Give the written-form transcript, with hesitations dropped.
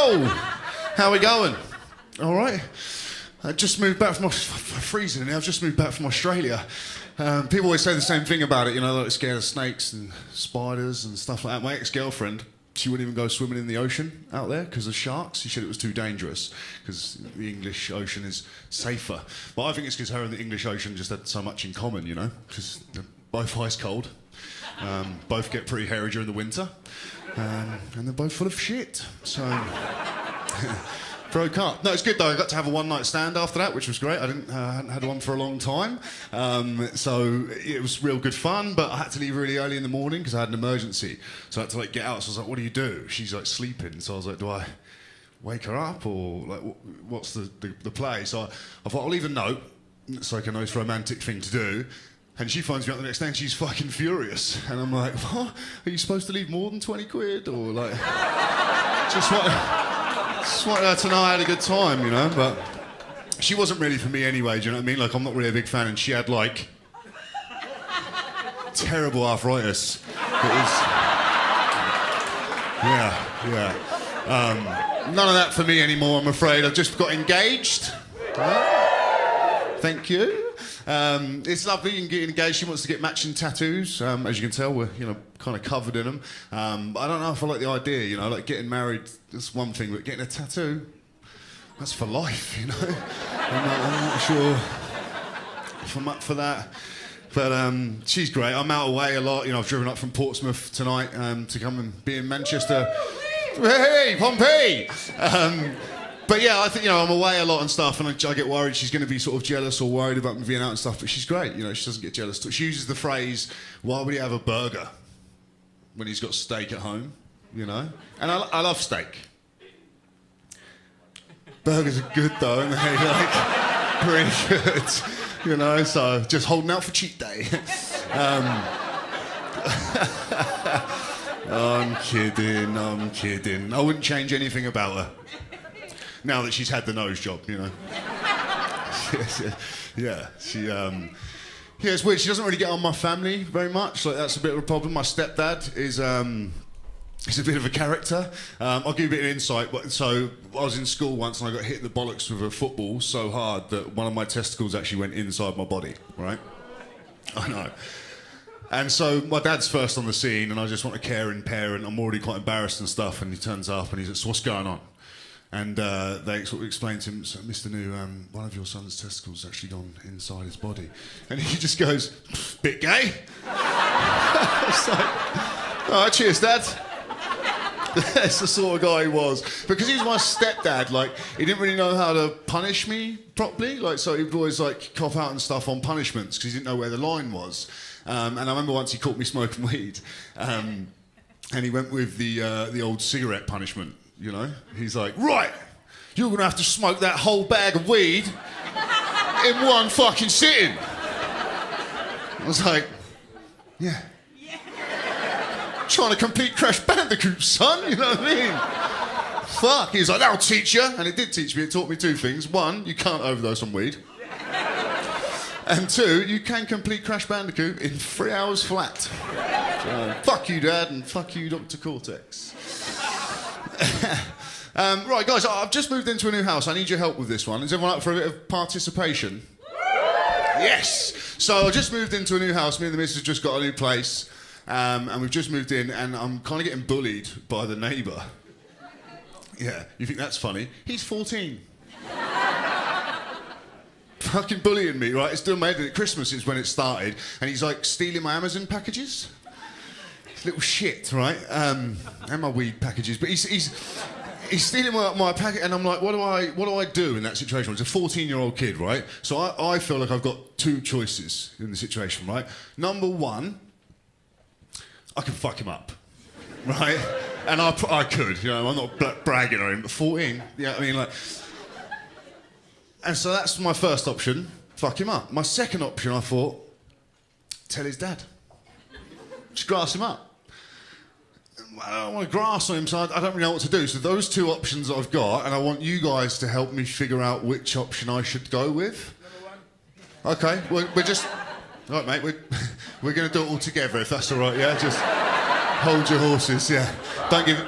Yo! How we going? All right. I just moved back from freezing. I've just moved back from Australia. People always say the same thing about it, you know, like scared of snakes and spiders and stuff like that. My ex-girlfriend, she wouldn't even go swimming in the ocean out there because of sharks. She said it was too dangerous because the English Ocean is safer. But I think it's because her and the English Ocean just had so much in common, you know, because they're both ice cold, both get pretty hairy during the winter, and they're both full of shit. So... broke up. No, it's good though. I got to have a one-night stand after that, which was great. I hadn't had one for a long time, so it was real good fun. But I had to leave really early in the morning because I had an emergency, so I had to like get out. So I was like, "What do you do?" She's like sleeping, so I was like, "Do I wake her up or like what's the play?" So I thought I'll leave a note. It's like a nice romantic thing to do. And she phones me up the next day and she's fucking furious. And I'm like, "What? Are you supposed to leave more than 20 quid or like just what?" Just wanted her to know I had a good time, you know, but she wasn't really for me anyway, do you know what I mean? Like, I'm not really a big fan, and she had, like, terrible arthritis. It was... Yeah. None of that for me anymore, I'm afraid. I've just got engaged. Thank you. It's lovely, you can get engaged. She wants to get matching tattoos. As you can tell, we're, you know, kind of covered in them. I don't know if I like the idea, you know, like getting married, that's one thing, but getting a tattoo, that's for life, you know? I'm not sure if I'm up for that. But she's great. I'm out away a lot. You know, I've driven up from Portsmouth tonight to come and be in Manchester. Hey, Pompey! But yeah, I think, you know, I'm away a lot and stuff, and I get worried she's going to be sort of jealous or worried about me being out and stuff, but she's great, you know, she doesn't get jealous. She uses the phrase, "Why would he have a burger when he's got steak at home?" You know? And I love steak. Burgers are good though, aren't they? Like, pretty good, you know, so just holding out for cheat day. I'm kidding. I wouldn't change anything about her. Now that she's had the nose job, you know. Yeah, yeah, it's weird. She doesn't really get on my family very much. Like, that's a bit of a problem. My stepdad is he's a bit of a character. I'll give you a bit of insight. So I was in school once and I got hit in the bollocks with a football so hard that one of my testicles actually went inside my body, right? I know. And so my dad's first on the scene and I just want a caring parent. I'm already quite embarrassed and stuff, and he turns up and he's like, "So what's going on?" And they sort of explained to him, "So, Mr. New, one of your son's testicles actually gone inside his body." And he just goes, "Bit gay?" I was like, "All right, cheers, Dad." That's the sort of guy he was. Because he was my stepdad, like, he didn't really know how to punish me properly. Like, so he would always, like, cop out and stuff on punishments because he didn't know where the line was. And I remember once he caught me smoking weed. And he went with the old cigarette punishment. You know, he's like, "Right, you're gonna have to smoke that whole bag of weed in one fucking sitting." I was like, "Yeah. Trying to complete Crash Bandicoot, son, you know what I mean?" Fuck. He was like, "That'll teach you." And it did teach me. It taught me two things. One, you can't overdose on weed. And two, you can complete Crash Bandicoot in 3 hours flat. So, fuck you, Dad, and fuck you, Dr. Cortex. Right, guys, I've just moved into a new house. I need your help with this one. Is everyone up for a bit of participation? Yes! So I just moved into a new house. Me and the missus just got a new place. And we've just moved in, and I'm kind of getting bullied by the neighbour. Yeah, you think that's funny? He's 14. Fucking bullying me, right? It's still made at Christmas is when it started, and he's like stealing my Amazon packages. Little shit, right? And my weed packages. But he's stealing my packet, and I'm like, what do I do in that situation? It's a 14-year-old kid, right? So I feel like I've got two choices in the situation, right? Number one, I can fuck him up, right? And I could, you know, I'm not bragging on him, but 14, yeah, I mean, like... And so that's my first option, fuck him up. My second option, I thought, tell his dad. Just grass him up. I don't want to grass on him, so I don't really know what to do. So those two options I've got, and I want you guys to help me figure out which option I should go with. Okay, we're just... All right, mate, we're going to do it all together, if that's all right, yeah? Just hold your horses, yeah. Don't give...